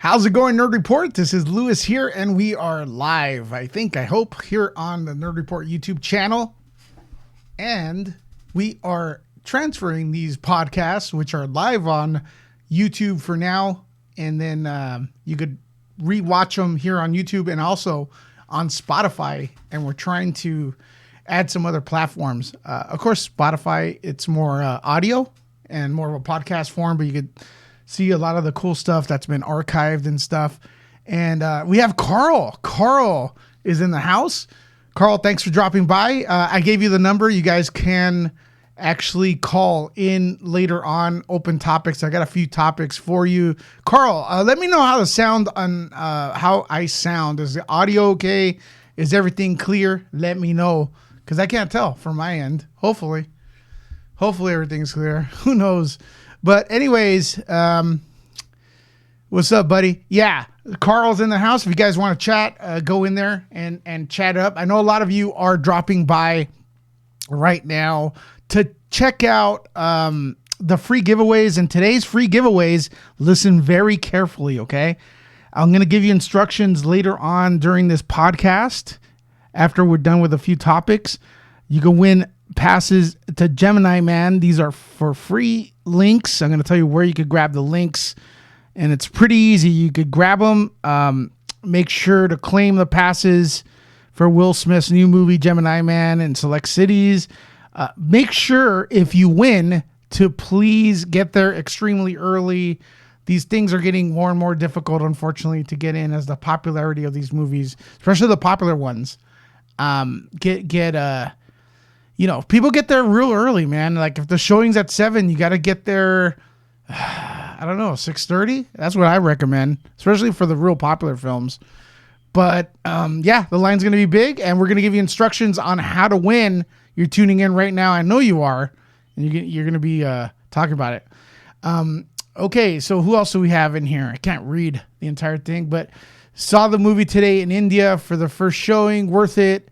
How's it going, Nerd Report? This is Lewis here, and we are live, I hope, here on the Nerd Report YouTube channel. And we are transferring these podcasts, which are live on YouTube for now, and then you could rewatch them here on YouTube and also on Spotify. And we're trying to add some other platforms. Of course, Spotify, it's more audio and more of a podcast form, but you could see a lot of the cool stuff that's been archived and stuff. And we have Carl. Carl is in the house. Carl, thanks for dropping by. I gave you the number. You guys can actually call in later on, open topics. I got a few topics for you. Carl, let me know how the sound on how I sound. Is the audio okay? Is everything clear? Let me know, because I can't tell from my end. Hopefully everything's clear. Who knows? But anyways, what's up, buddy? Yeah, Carl's in the house. If you guys want to chat, go in there and chat up. I know a lot of you are dropping by right now to check out the free giveaways. And today's free giveaways, listen very carefully, okay? I'm going to give you instructions later on during this podcast. After we're done with a few topics, you can win passes to GEMINI, man. These are for free links. I'm going to tell you where you could grab the links, and it's pretty easy. You could grab them. Make sure to claim the passes for Will Smith's new movie, Gemini Man, in select cities. Make sure if you win to please get there extremely early. These things are getting more and more difficult, unfortunately, to get in as the popularity of these movies, especially the popular ones, people get there real early, man. Like if the showing's at 7, you got to get there, I don't know, 6:30. That's what I recommend, especially for the real popular films. But the line's going to be big, and we're going to give you instructions on how to win. You're tuning in right now. I know you are, and you're going to be talking about it. Okay, so who else do we have in here? I can't read the entire thing, but saw the movie today in India for the first showing. Worth it.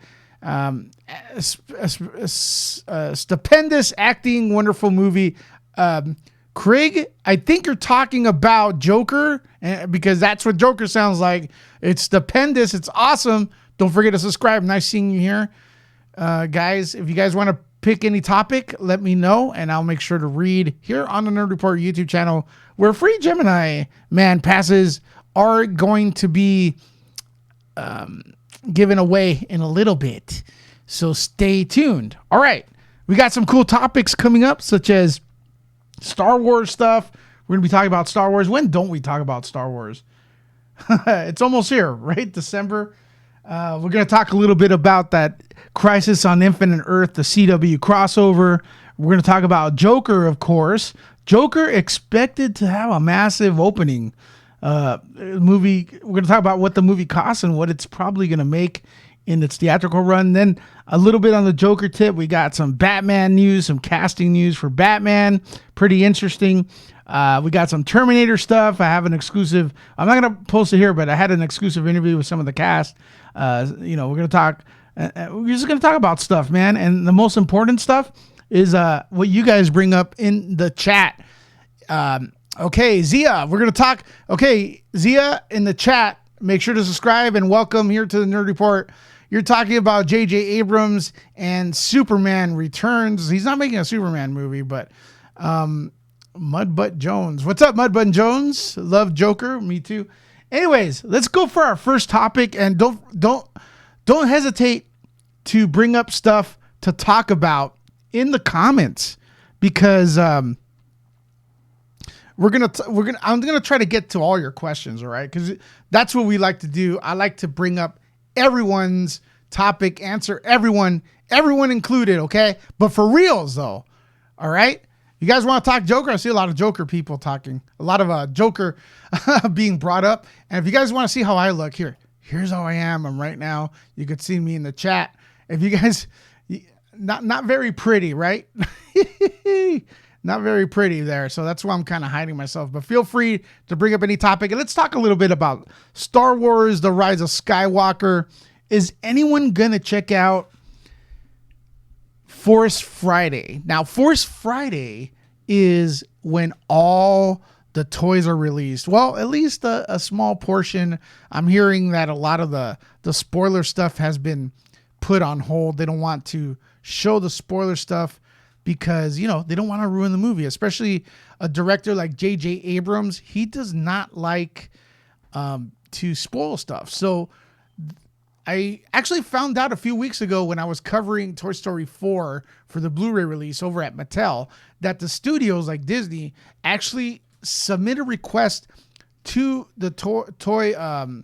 Stupendous acting, wonderful movie. Craig, I think you're talking about Joker, because that's what Joker sounds like. It's stupendous. It's awesome. Don't forget to subscribe. Nice seeing you here. Guys, if you guys want to pick any topic, let me know, and I'll make sure to read here on the Nerd Report YouTube channel, where free Gemini Man passes are going to be given away in a little bit. So stay tuned. All right. We got some cool topics coming up, such as Star Wars stuff. We're going to be talking about Star Wars. When don't we talk about Star Wars? It's almost here, right? December. We're going to talk a little bit about that Crisis on Infinite Earth, the CW crossover. We're going to talk about Joker, of course. Joker expected to have a massive opening movie. We're going to talk about what the movie costs and what it's probably going to make in its theatrical run. Then a little bit on the Joker tip. We got some Batman news, some casting news for Batman. Pretty interesting. We got some Terminator stuff. I have an exclusive. I'm not going to post it here, but I had an exclusive interview with some of the cast. We're going to talk. We're just going to talk about stuff, man. And the most important stuff is what you guys bring up in the chat. Okay, Zia, we're going to talk. Okay, Zia in the chat. Make sure to subscribe and welcome here to the Nerd Report. You're talking about J.J. Abrams and Superman Returns. He's not making a Superman movie, but Mudbutt Jones. What's up, Mudbutt Jones? Love Joker. Me too. Anyways, let's go for our first topic, and don't hesitate to bring up stuff to talk about in the comments, because I'm gonna try to get to all your questions, all right? Because that's what we like to do. I like to bring up everyone's topic, answer everyone included, okay? But for reals though, all right? You guys want to talk Joker? I see a lot of Joker people talking, a lot of Joker being brought up. And if you guys want to see how I look, here's how I am. I'm right now. You could see me in the chat. If you guys, not very pretty, right? Not very pretty there. So that's why I'm kind of hiding myself. But feel free to bring up any topic. And let's talk a little bit about Star Wars, The Rise of Skywalker. Is anyone going to check out Force Friday? Now, Force Friday is when all the toys are released. Well, at least a small portion. I'm hearing that a lot of the spoiler stuff has been put on hold. They don't want to show the spoiler stuff because, you know, they don't want to ruin the movie, especially a director like J.J. Abrams. He does not like to spoil stuff. So I actually found out a few weeks ago when I was covering Toy Story 4 for the Blu-ray release over at Mattel that the studios like Disney actually submit a request to the toy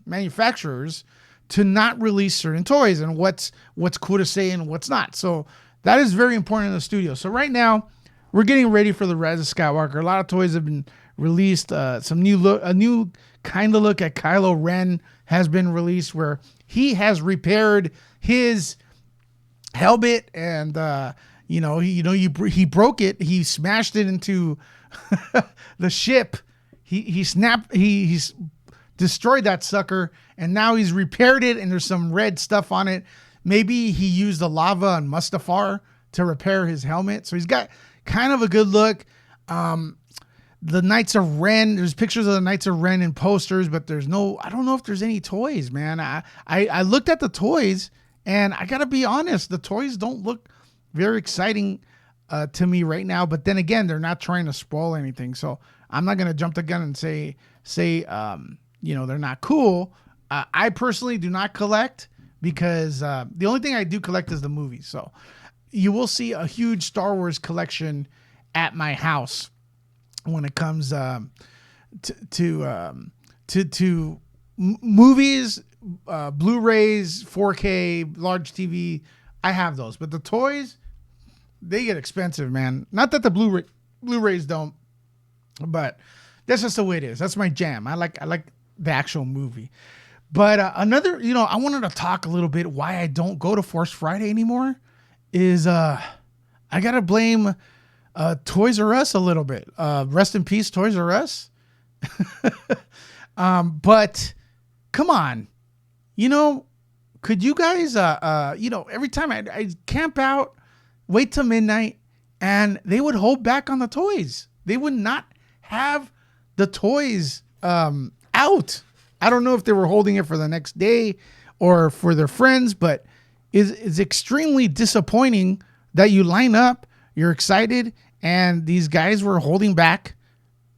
manufacturers to not release certain toys and what's cool to say and what's not. So that is very important in the studio. So right now we're getting ready for the Rise of Skywalker. A lot of toys have been released. A new kind of look at Kylo Ren has been released where he has repaired his helmet and he broke it. He smashed it into the ship. He's destroyed that sucker, and now he's repaired it, and there's some red stuff on it. Maybe he used the lava on Mustafar to repair his helmet. So he's got kind of a good look. The Knights of Ren, there's pictures of the Knights of Ren in posters, but I don't know if there's any toys, man. I looked at the toys, and I gotta be honest, the toys don't look very exciting to me right now. But then again, they're not trying to spoil anything, so I'm not gonna jump the gun and say they're not cool. I personally do not collect because the only thing I do collect is the movies. So you will see a huge Star Wars collection at my house when it comes to movies, Blu-rays, 4K, large TV. I have those, but the toys, they get expensive, man. Not that the Blu-rays don't, but that's just the way it is. That's my jam. I like the actual movie. But another, I wanted to talk a little bit why I don't go to Force Friday anymore is I gotta blame Toys R Us a little bit. Rest in peace, Toys R Us. But come on, could you guys, every time I camp out, wait till midnight, and they would hold back on the toys. They would not have the toys out. I don't know if they were holding it for the next day or for their friends, but it's extremely disappointing that you line up, you're excited, and these guys were holding back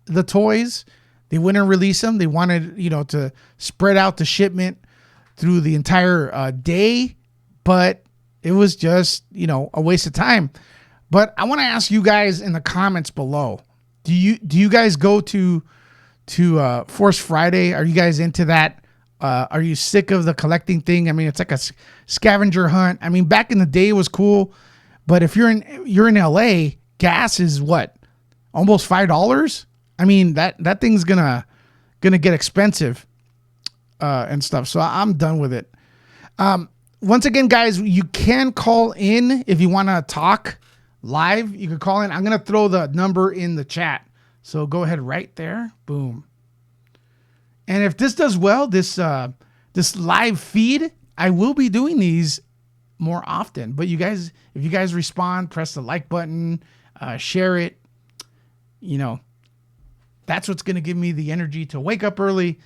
the toys. They wouldn't release them. They wanted, to spread out the shipment through the entire day, but it was just, a waste of time. But I want to ask you guys in the comments below, do you guys go to Force Friday? Are you guys into that? Are you sick of the collecting thing? I mean, it's like a scavenger hunt. I mean, back in the day it was cool, but if you're in LA, gas is what? Almost $5? I mean, that thing's gonna get expensive and stuff. So I'm done with it. Once again, guys, you can call in if you want to talk live. You can call in. I'm gonna throw the number in the chat. So go ahead right there. Boom. And if this does well, this live feed, I will be doing these more often. But if you guys respond, press the like button, share it. That's what's going to give me the energy to wake up early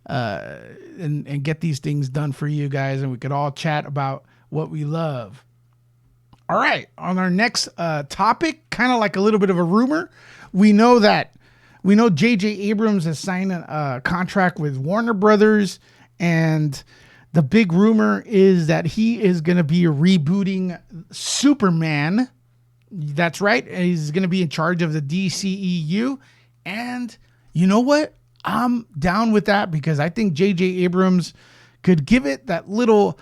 and get these things done for you guys. And we could all chat about what we love. All right. On our next topic, kind of like a little bit of a rumor. We know J.J. Abrams has signed a contract with Warner Brothers, and the big rumor is that he is going to be rebooting Superman. That's right. He's going to be in charge of the DCEU. And you know what? I'm down with that because I think J.J. Abrams could give it that little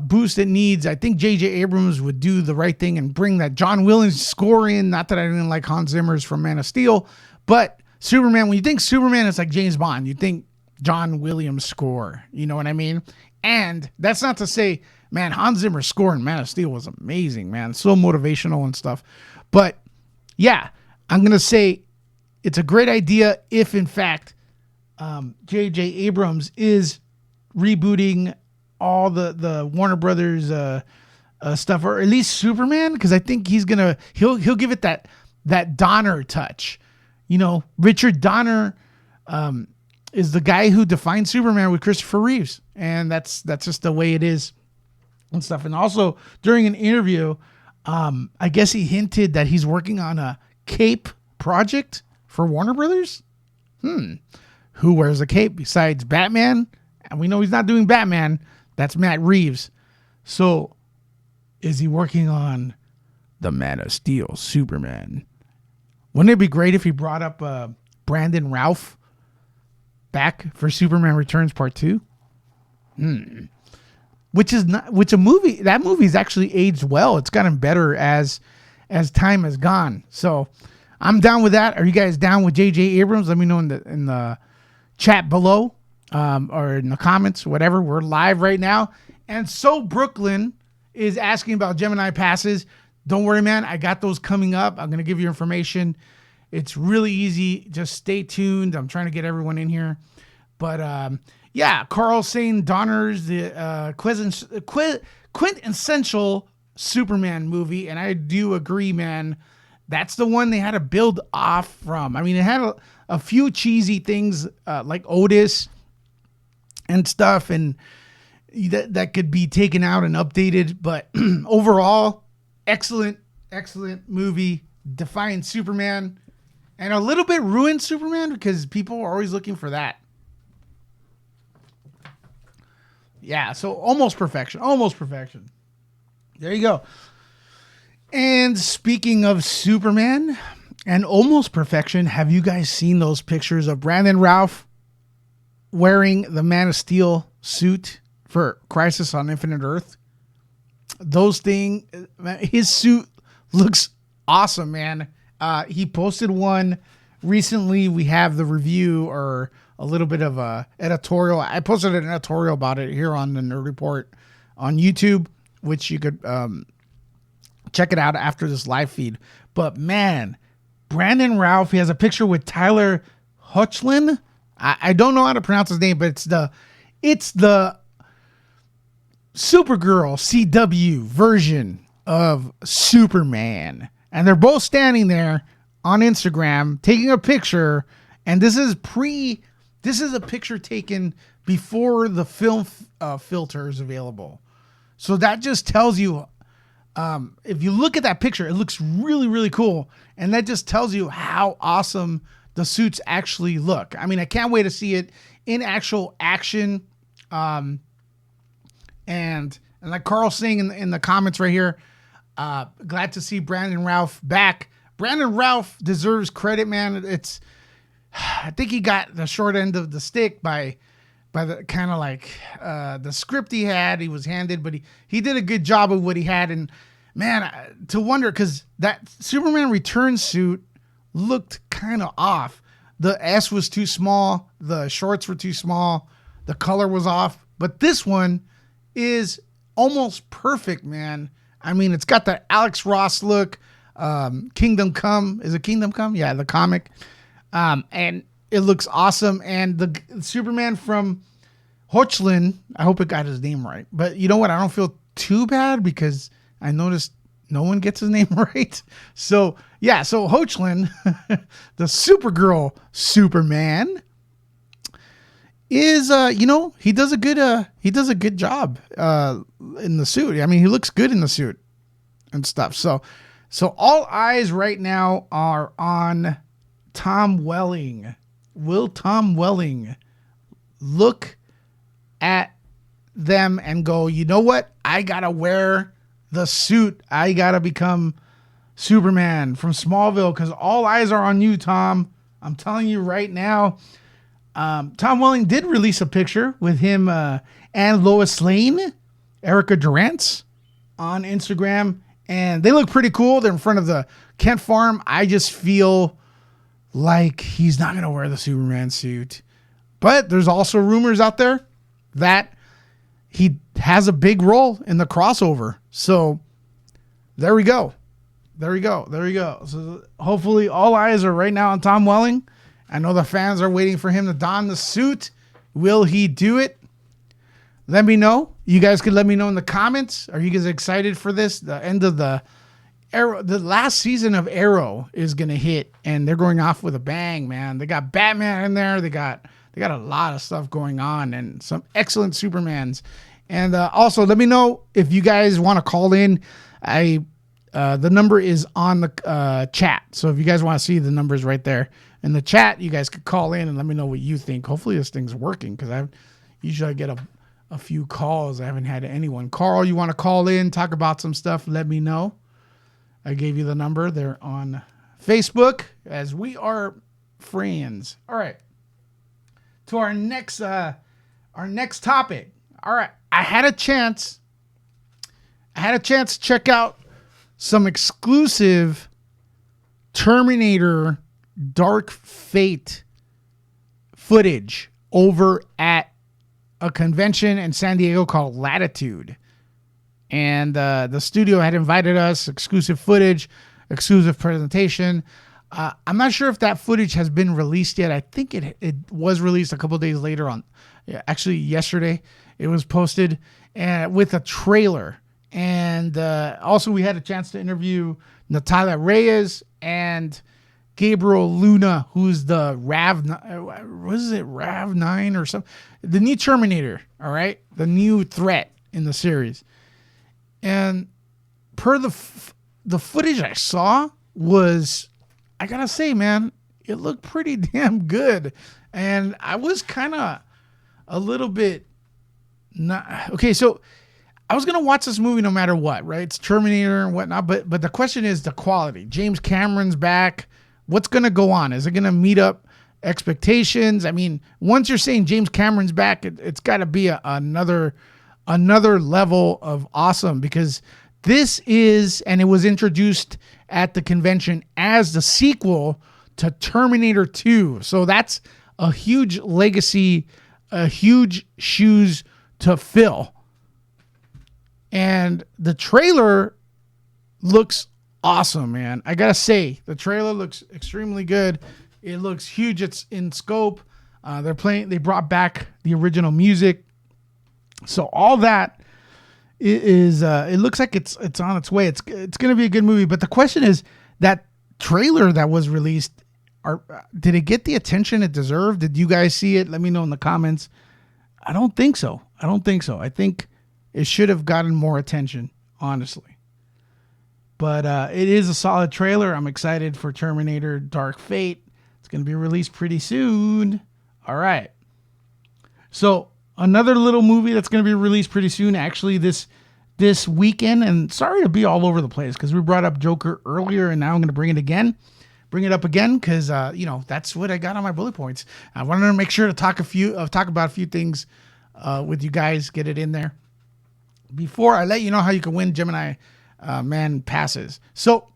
boost it needs. I think J.J. Abrams would do the right thing and bring that John Williams score in. Not that I didn't like Hans Zimmer's from Man of Steel, but Superman, when you think Superman, it's like James Bond. You think John Williams score. You know what I mean? And that's not to say, man, Hans Zimmer's score in Man of Steel was amazing, man. So motivational and stuff. But yeah, I'm going to say it's a great idea if, in fact, J.J. Abrams is rebooting all the Warner Brothers stuff, or at least Superman, because I think he'll give it that Donner touch. Richard Donner is the guy who defined Superman with Christopher Reeves, and that's just the way it is and stuff. And also during an interview, I guess he hinted that he's working on a cape project for Warner Brothers. Who wears a cape besides Batman? And we know he's not doing Batman. That's Matt Reeves. So is he working on the Man of Steel Superman? Wouldn't it be great if he brought up Brandon Routh back for Superman Returns Part 2? That movie's actually aged well. It's gotten better as time has gone. So I'm down with that. Are you guys down with J.J. Abrams? Let me know in the chat below, or in the comments, whatever. We're live right now. And so Brooklyn is asking about Gemini passes. Don't worry, man. I got those coming up. I'm going to give you information. It's really easy. Just stay tuned. I'm trying to get everyone in here. But, yeah, Carl saying Donner's the quintessential Superman movie. And I do agree, man. That's the one they had to build off from. I mean, it had a few cheesy things like Otis and stuff, and that could be taken out and updated. But overall, excellent movie. Defined Superman, and a little bit ruined Superman because people are always looking for that. Yeah, so almost perfection. There you go. And speaking of Superman and almost perfection, have you guys seen those pictures of Brandon Routh wearing the Man of Steel suit for Crisis on Infinite Earth? His suit looks awesome, man. He posted one recently. We have the review or a little bit of a editorial. I posted an editorial about it here on the Nerd Report on YouTube, which you could check it out after this live feed. But man, Brandon Routh, he has a picture with Tyler Hoechlin. I don't know how to pronounce his name, but it's the Supergirl CW version of Superman. And they're both standing there on Instagram taking a picture. And this is a picture taken before the film filter is available. So that just tells you, if you look at that picture, it looks really, really cool. And that just tells you how awesome the suits actually look. I mean, I can't wait to see it in actual action. And like Carl's saying in the comments right here, glad to see Brandon Routh back. Brandon Routh deserves credit, man. I think he got the short end of the stick by the kind of like the script he had. He was handed, but he did a good job of what he had. And man, to wonder, because that Superman Returns suit looked kind of off. The S was too small. The shorts were too small. The color was off. But this one is almost perfect, man. I mean, it's got that Alex Ross look. Kingdom Come. Is it Kingdom Come? Yeah, the comic. And it looks awesome. And the Superman from Hoechlin, I hope it got his name right. But you know what? I don't feel too bad because I noticed no one gets his name right. So, yeah. So Hoechlin, the Supergirl Superman, is he does a good job in the suit. I mean, he looks good in the suit and stuff. So all eyes right now are on Tom Welling. Will Tom Welling look at them and go, you know what? I gotta wear the suit. I gotta become Superman from Smallville, because all eyes are on you, Tom. I'm telling you right now. Tom Welling did release a picture with him and Lois Lane, Erica Durance, on Instagram, and they look pretty cool. They're in front of the Kent farm. I just feel like he's not going to wear the Superman suit. But there's also rumors out there that he has a big role in the crossover. So there we go. So hopefully all eyes are right now on Tom Welling. I know the fans are waiting for him to don the suit. Will he do it? Let me know. You guys could let me know in the comments. Are you guys excited for this? The end of the Arrow, the last season of Arrow is gonna hit, and they're going off with a bang, man. They got Batman in there. They got a lot of stuff going on, and some excellent Supermans. And also, let me know if you guys want to call in. The number is on the chat, so if you guys want to see, the number is right there in the chat. You guys could call in and let me know what you think. Hopefully, this thing's working, because I usually get a few calls. I haven't had anyone. Carl, you want to call in, talk about some stuff? Let me know. I gave you the number. They're on Facebook, as we are friends. All right, to our next topic. All right, I had a chance to check out some exclusive Terminator Dark Fate footage over at a convention in San Diego called Latitude. And the studio had invited us, exclusive footage, exclusive presentation. I'm not sure if that footage has been released yet. I think it was released a couple days later actually yesterday. It was posted with a trailer. And also we had a chance to interview Natalia Reyes and Gabriel Luna, who's the Rav9 or something? The new Terminator, all right? The new threat in the series. And per the footage I saw was, I gotta say, man, it looked pretty damn good. And I was kind of a little bit not... Okay, so I was going to watch this movie no matter what, right? It's Terminator and whatnot, but the question is the quality. James Cameron's back. What's going to go on? Is it going to meet up expectations? I mean, once you're saying James Cameron's back, it's got to be another level of awesome, because this is, and it was introduced at the convention as the sequel to Terminator 2. So that's a huge legacy, a huge shoes to fill. And the trailer looks awesome, man. I gotta say, the trailer looks extremely good. It looks huge. It's in scope. They brought back the original music. So all that is it looks like it's on its way. It's gonna be a good movie. But the question is, that trailer that was released, did it get the attention it deserved? Did you guys see it? Let me know in the comments. I don't think so. I think it should have gotten more attention, honestly. But it is a solid trailer. I'm excited for Terminator Dark Fate. It's going to be released pretty soon. All right. So another little movie that's going to be released pretty soon, actually this weekend. And sorry to be all over the place, because we brought up Joker earlier, and now I'm going to bring it up again, because that's what I got on my bullet points. I wanted to make sure to talk about a few things with you guys, get it in there before I let you know how you can win Gemini Man passes. So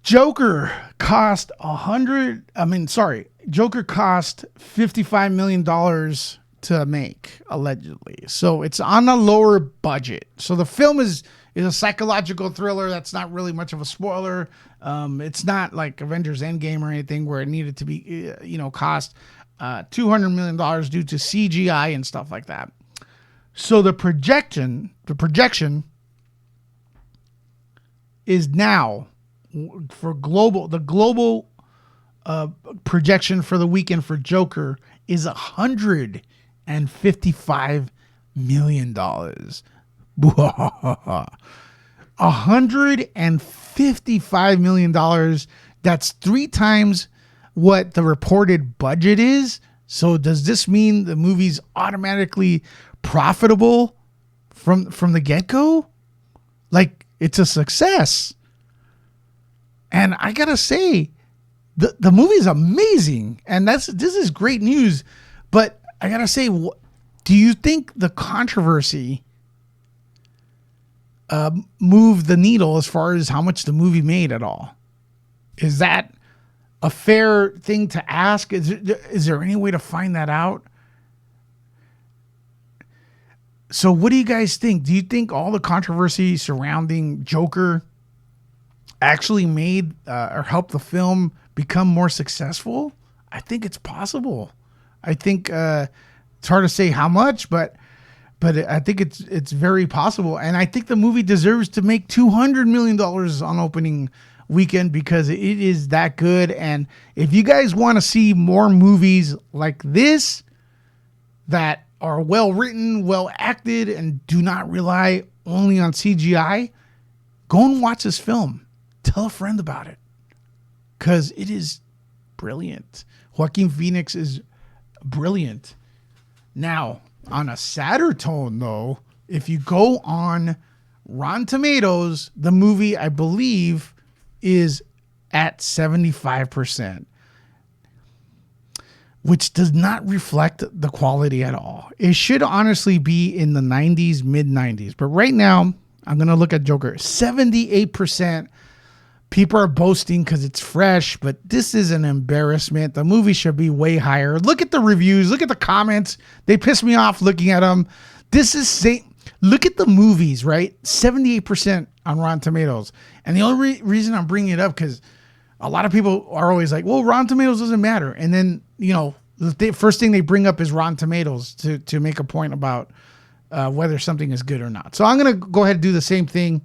Joker cost $55 million to make, allegedly. So it's on a lower budget. So the film is a psychological thriller. That's not really much of a spoiler. It's not like Avengers Endgame or anything where it needed to be, cost $200 million due to CGI and stuff like that. So the projection is now for the global projection for the weekend for Joker is $155 million. $155 million. That's 3 times what the reported budget is. So does this mean the movie's automatically profitable from the get-go? Like, it's a success. And I gotta say, the movie is amazing, and this is great news. But I gotta say, do you think the controversy moved the needle as far as how much the movie made at all? Is that a fair thing to ask? Is there any way to find that out? So what do you guys think? Do you think all the controversy surrounding Joker actually made or helped the film become more successful? I think it's possible. I think it's hard to say how much, but but I think it's very possible, and I think the movie deserves to make $200 million on opening weekend because it is that good. And if you guys want to see more movies like this that are well written, well acted, and do not rely only on CGI, go and watch this film. Tell a friend about it because it is brilliant. Joaquin Phoenix is brilliant. Now, on a sadder tone, though, if you go on Rotten Tomatoes, the movie, I believe, is at 75%, which does not reflect the quality at all. It should honestly be in the 90s, mid-90s. But right now, I'm going to look at Joker. 78%. People are boasting because it's fresh, but this is an embarrassment. The movie should be way higher. Look at the reviews. Look at the comments. They piss me off looking at them. Look at the movies, right? 78% on Rotten Tomatoes. And the only reason I'm bringing it up because a lot of people are always like, well, Rotten Tomatoes doesn't matter. And then, the first thing they bring up is Rotten Tomatoes to make a point about whether something is good or not. So I'm going to go ahead and do the same thing.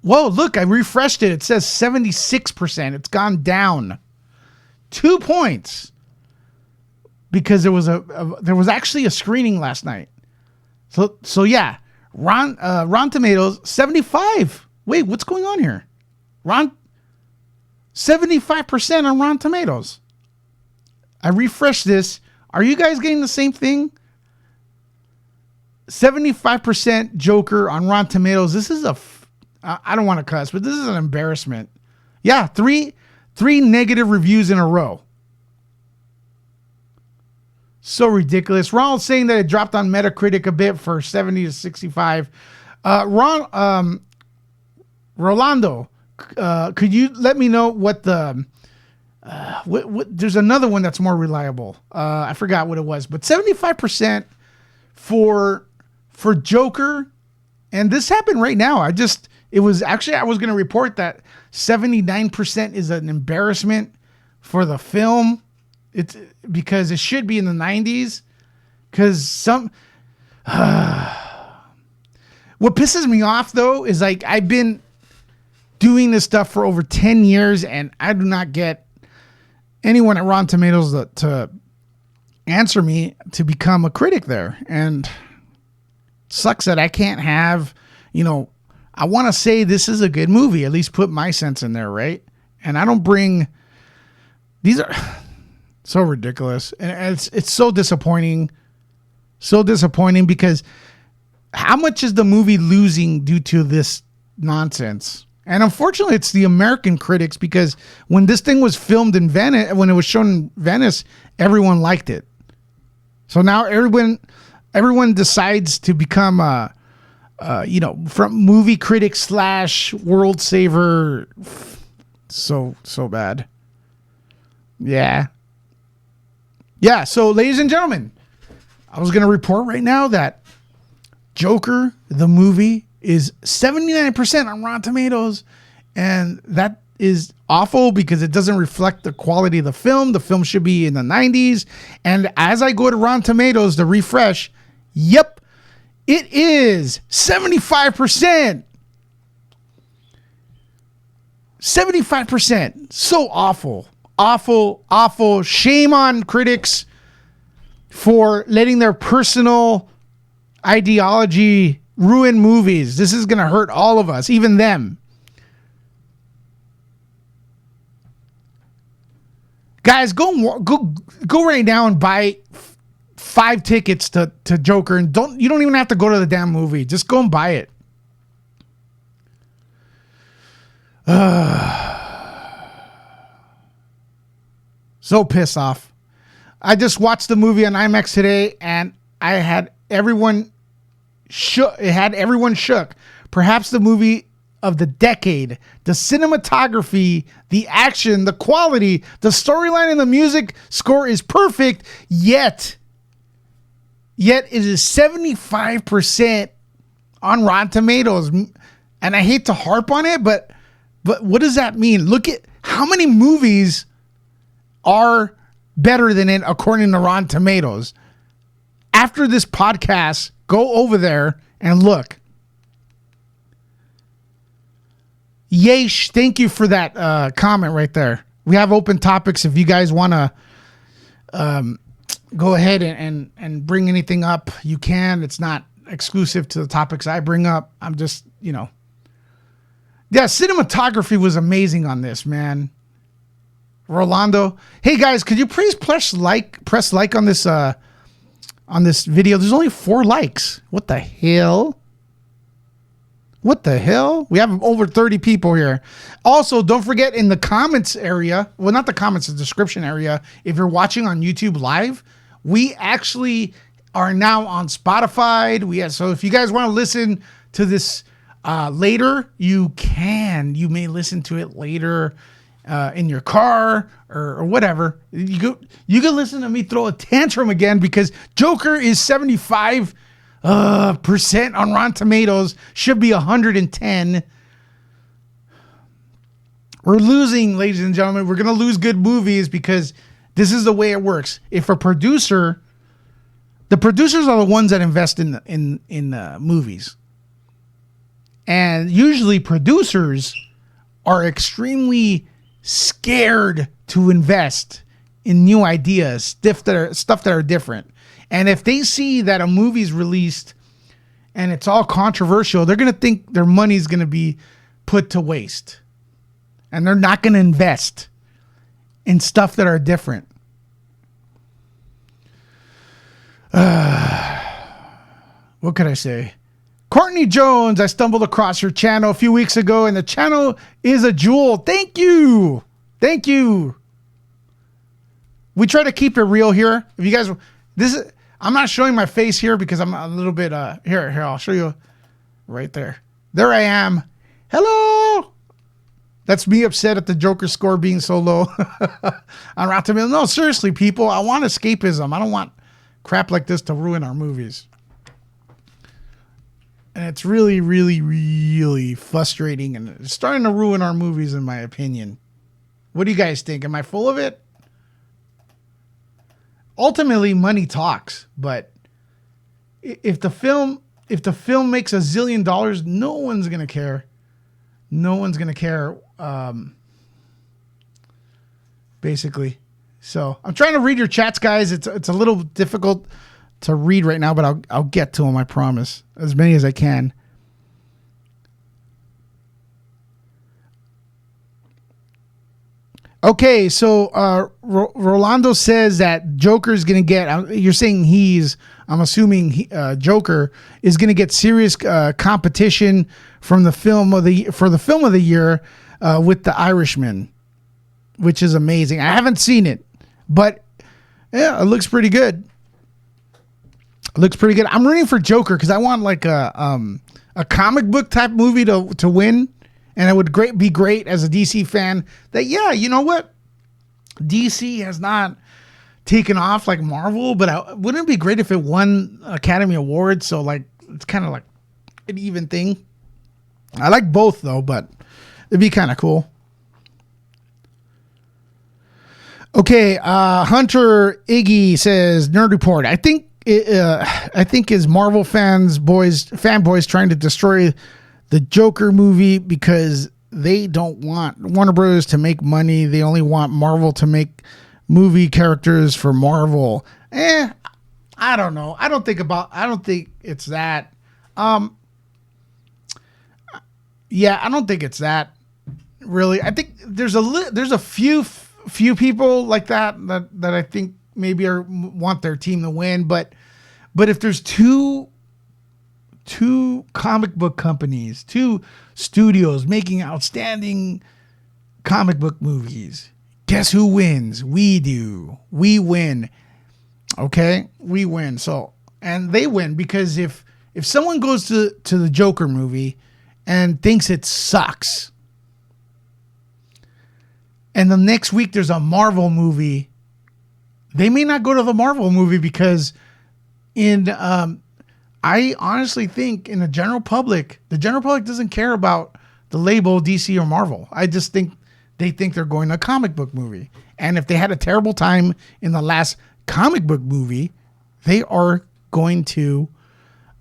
Whoa, look, I refreshed it. It says 76%. It's gone down 2 points because there was actually a screening last night. So yeah, Rotten Tomatoes 75. Wait, what's going on here? 75% on Rotten Tomatoes. I refreshed this. Are you guys getting the same thing? 75% Joker on Rotten Tomatoes. This is I don't want to cuss, but this is an embarrassment. Yeah, three negative reviews in a row. So ridiculous. Ronald's saying that it dropped on Metacritic a bit for 70 to 65. Rolando, could you let me know what the there's another one that's more reliable. I forgot what it was, but 75% for Joker, and this happened right now. I was going to report that 79% is an embarrassment for the film. It's because it should be in the 90s. Because what pisses me off though is like I've been doing this stuff for over 10 years and I do not get anyone at Rotten Tomatoes to answer me to become a critic there. And it sucks that I can't have, I want to say this is a good movie, at least put my sense in there, right? And I don't bring, these are so ridiculous. And it's so disappointing. So disappointing because how much is the movie losing due to this nonsense? And unfortunately, it's the American critics because when this thing was filmed in Venice, when it was shown in Venice, everyone liked it. So now everyone decides to become from movie critic / world saver. So bad. Yeah. So ladies and gentlemen, I was going to report right now that Joker, the movie, is 79% on Rotten Tomatoes. And that is awful because it doesn't reflect the quality of the film. The film should be in the 90s. And as I go to Rotten Tomatoes to refresh, yep, it is 75%. 75%. So awful. Awful. Shame on critics for letting their personal ideology ruin movies. This is going to hurt all of us, even them. Guys, go right now and buy 5 tickets to Joker, and you don't even have to go to the damn movie. Just go and buy it. So pissed off. I just watched the movie on IMAX today, and I had everyone shook. It had everyone shook. Perhaps the movie of the decade. The cinematography, the action, the quality, the storyline, and the music score is perfect. Yet it is 75% on Rotten Tomatoes, and I hate to harp on it, but what does that mean? Look at how many movies are better than it according to Rotten Tomatoes. after this podcast, go over there and look. Yesh, thank you for that comment right there. We have open topics. If you guys want to go ahead and bring anything up, you can. It's not exclusive to the topics I bring up. I'm just, yeah, cinematography was amazing on this, man. Rolando, hey guys, could you please press like on this video? There's only 4 likes. What the hell? What the hell? We have over 30 people here. Also, don't forget in the comments area, well, not the comments, the description area, if you're watching on YouTube live, we actually are now on Spotify. So if you guys want to listen to this later, you can. You may listen to it later in your car or whatever. You can listen to me throw a tantrum again because Joker is 75% on Rotten Tomatoes, should be 110. We're losing, ladies and gentlemen. We're gonna lose good movies because this is the way it works. If a producer, the producers are the ones that invest in movies, and usually producers are extremely scared to invest in new ideas, stuff that are different. And if they see that a movie's released and it's all controversial, they're going to think their money's going to be put to waste. And they're not going to invest in stuff that are different. What could I say? Courtney Jones, I stumbled across your channel a few weeks ago, and the channel is a jewel. Thank you. Thank you. We try to keep it real here. If you guys... I'm not showing my face here because I'm a little bit here I'll show you right there. There I am. Hello. That's me upset at the Joker score being so low on Rotten Tomatoes. No, seriously, people, I want escapism. I don't want crap like this to ruin our movies. And it's really, really, really frustrating, and it's starting to ruin our movies, in my opinion. What do you guys think? Am I full of it? Ultimately, money talks, but if the film makes $1 zillion, no one's gonna care. No one's gonna care. Basically, so I'm trying to read your chats, guys. It's a little difficult to read right now, but I'll get to them. I promise, as many as I can. Okay, so Rolando says that Joker's going to get... You're saying I'm assuming Joker is going to get serious competition from the film of the year with The Irishman, which is amazing. I haven't seen it, but yeah, it looks pretty good. It looks pretty good. I'm rooting for Joker because I want like a comic book type movie to win. And it would be great as a DC fan that, yeah, you know what? DC has not taken off like Marvel, but wouldn't it be great if it won Academy Awards? So, like, it's kind of like an even thing. I like both, though, but it'd be kind of cool. Okay, Hunter Iggy says, Nerd Report. I think is Marvel fanboys trying to destroy the Joker movie because they don't want Warner Bros. To make money. They only want Marvel to make movie characters for Marvel. I don't know. I don't think it's that. Yeah, I don't think it's that. Really, I think there's a few people like that I think maybe want their team to win, but if there's two comic book companies, 2 studios making outstanding comic book movies, guess who wins? We do. We win. Okay? We win. So, and they win because if someone goes to the Joker movie and thinks it sucks, and the next week there's a Marvel movie, they may not go to the Marvel movie because I honestly think in the general public doesn't care about the label DC or Marvel. I just think they think they're going to a comic book movie. And if they had a terrible time in the last comic book movie, they are going to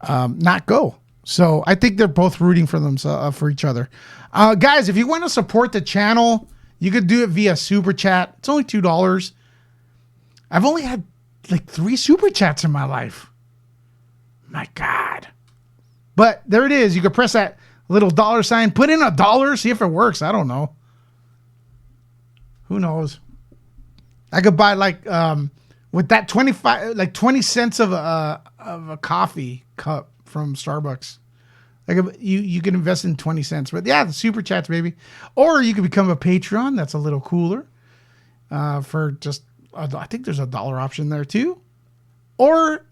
not go. So I think they're both rooting for themselves, for each other. Guys, if you want to support the channel, you could do it via super chat. It's only $2. I've only had like 3 super chats in my life. My God. But there it is. You can press that little dollar sign, put in $1, see if it works. I don't know. Who knows? I could buy like with that 20 cents of a coffee cup from Starbucks. Like you can invest in 20 cents. But yeah, the super chats, baby. Or you can become a Patreon. That's a little cooler. For just I think there's $1 option there too. Or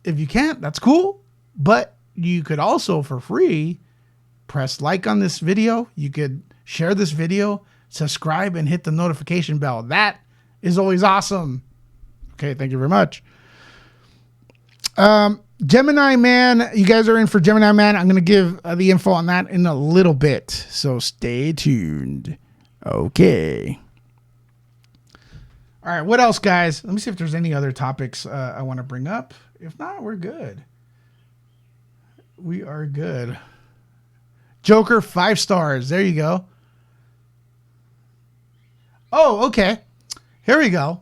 if you can't, that's cool. But you could also, for free, press like on this video. You could share this video, subscribe, and hit the notification bell. That is always awesome. Okay, thank you very much. Gemini Man, you guys are in for Gemini Man. I'm going to give the info on that in a little bit. So stay tuned. Okay. All right, what else, guys? Let me see if there's any other topics I want to bring up. If not, we're good. We are good. Joker, 5 stars. There you go. Oh, okay. Here we go.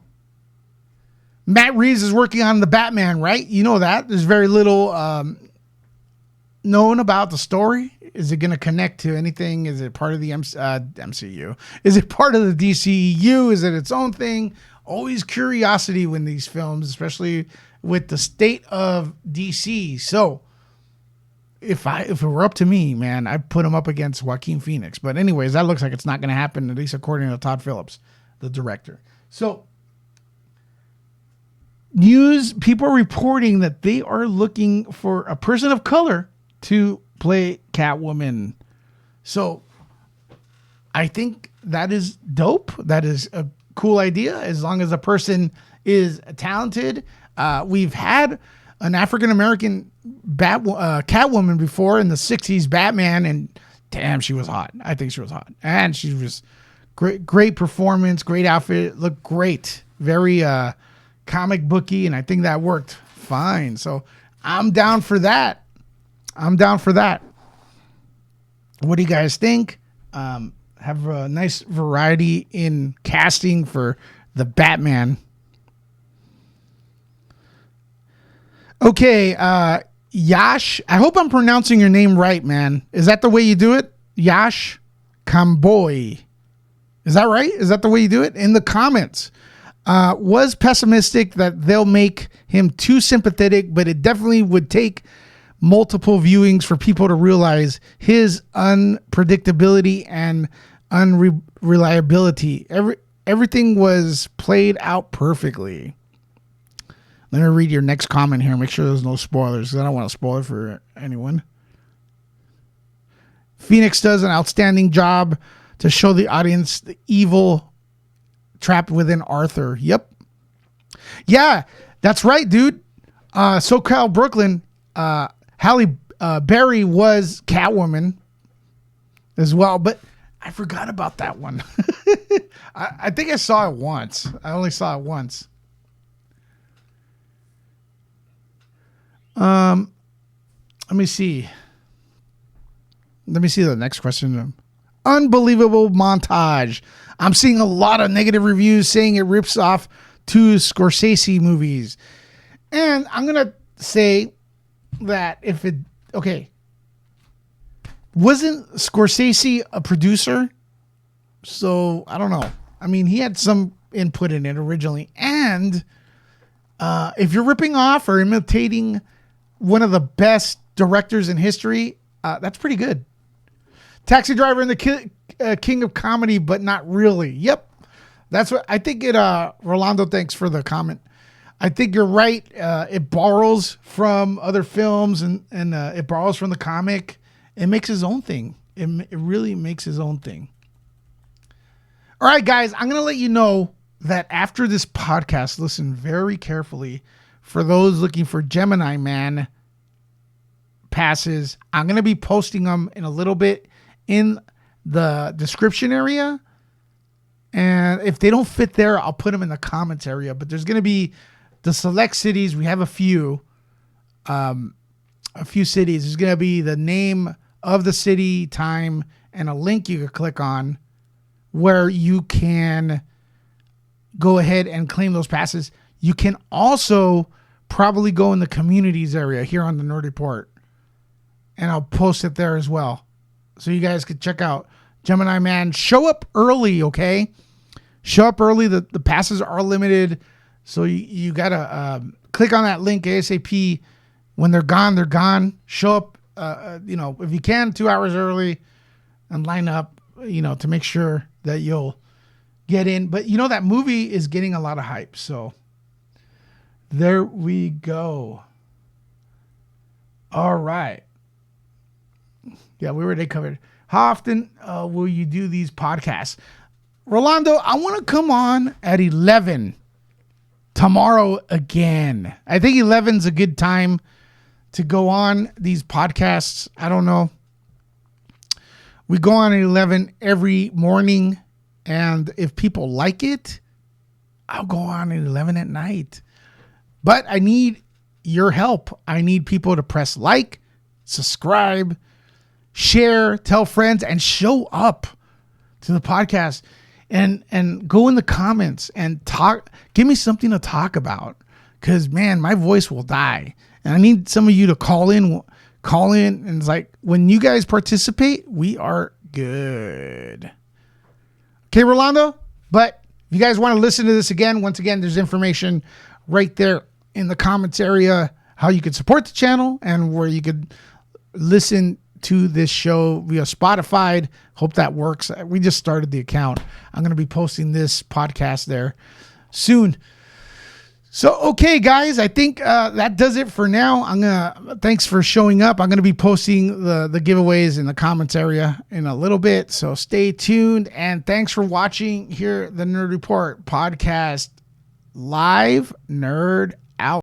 Matt Reeves is working on the Batman, right? You know that. There's very little known about the story. Is it going to connect to anything? Is it part of the MCU? Is it part of the DCEU? Is it its own thing? Always curiosity when these films, especially with the state of DC. So if it were up to me, man, I'd put him up against Joaquin Phoenix. But anyways, that looks like it's not going to happen, at least according to Todd Phillips, the director. So people are reporting that they are looking for a person of color to play Catwoman. So I think that is dope. That is a cool idea, as long as a person is talented. We've had an African-American Catwoman before in the 60s Batman, and damn, she was hot. I think she was hot. And she was great performance, great outfit, looked great. Very comic booky, and I think that worked fine. So I'm down for that. What do you guys think? Have a nice variety in casting for the Batman. Okay, Yash. I hope I'm pronouncing your name right, man. Is that the way you do it? Yash Kamboy. Is that right? Is that the way you do it? In the comments. Was pessimistic that they'll make him too sympathetic, but it definitely would take multiple viewings for people to realize his unpredictability and unreliability. Everything was played out perfectly. Let me read your next comment here. Make sure there's no spoilers, because I don't want to spoil it for anyone. Phoenix does an outstanding job to show the audience the evil trapped within Arthur. Yep. Yeah, that's right, dude. SoCal Brooklyn, Halle Berry was Catwoman as well, but I forgot about that one. I think I saw it once. I only saw it once. Let me see. Let me see the next question. Unbelievable montage. I'm seeing a lot of negative reviews saying it rips off 2 Scorsese movies. And I'm going to say that wasn't Scorsese a producer? So I don't know. I mean, he had some input in it originally. And if you're ripping off or imitating one of the best directors in history, that's pretty good. Taxi Driver and the King of Comedy, but not really. Yep. That's what I think it, Rolando, thanks for the comment. I think you're right. It borrows from other films and it borrows from the comic. It makes his own thing. It really makes his own thing. All right, guys, I'm going to let you know that after this podcast, listen very carefully. For those looking for Gemini Man passes, I'm going to be posting them in a little bit in the description area. And if they don't fit there, I'll put them in the comments area. But there's going to be the select cities. We have a few a few cities. There's going to be the name of the city, time, and a link you can click on where you can go ahead and claim those passes. You can also probably go in the communities area here on the Nerd Report, and I'll post it there as well. So you guys could check out Gemini Man. Show up early, okay? Show up early. The passes are limited. So you got to click on that link ASAP. When they're gone, they're gone. Show up, if you can, 2 hours early and line up, to make sure that you'll get in. But, that movie is getting a lot of hype. So there we go. All right. Yeah, we already covered. How often will you do these podcasts? Rolando, I want to come on at 11 tomorrow again. I think 11's a good time to go on these podcasts. I don't know. We go on at 11 every morning, and if people like it, I'll go on at 11 at night. But I need your help. I need people to press like, subscribe, share, tell friends, and show up to the podcast. And go in the comments and talk. Give me something to talk about, because man, my voice will die. And I need some of you to call in. And it's like, when you guys participate, we are good. Okay, Rolando. But if you guys want to listen to this again, once again, there's information right there in the comments area how you could support the channel and where you could listen to this show via Spotify. Hope that works. We just started the account. I'm going to be posting this podcast there soon. So, okay, guys, I think that does it for now. Thanks for showing up. I'm going to be posting the giveaways in the comments area in a little bit. So stay tuned. And thanks for watching here, the Nerd Report podcast live. Nerd out.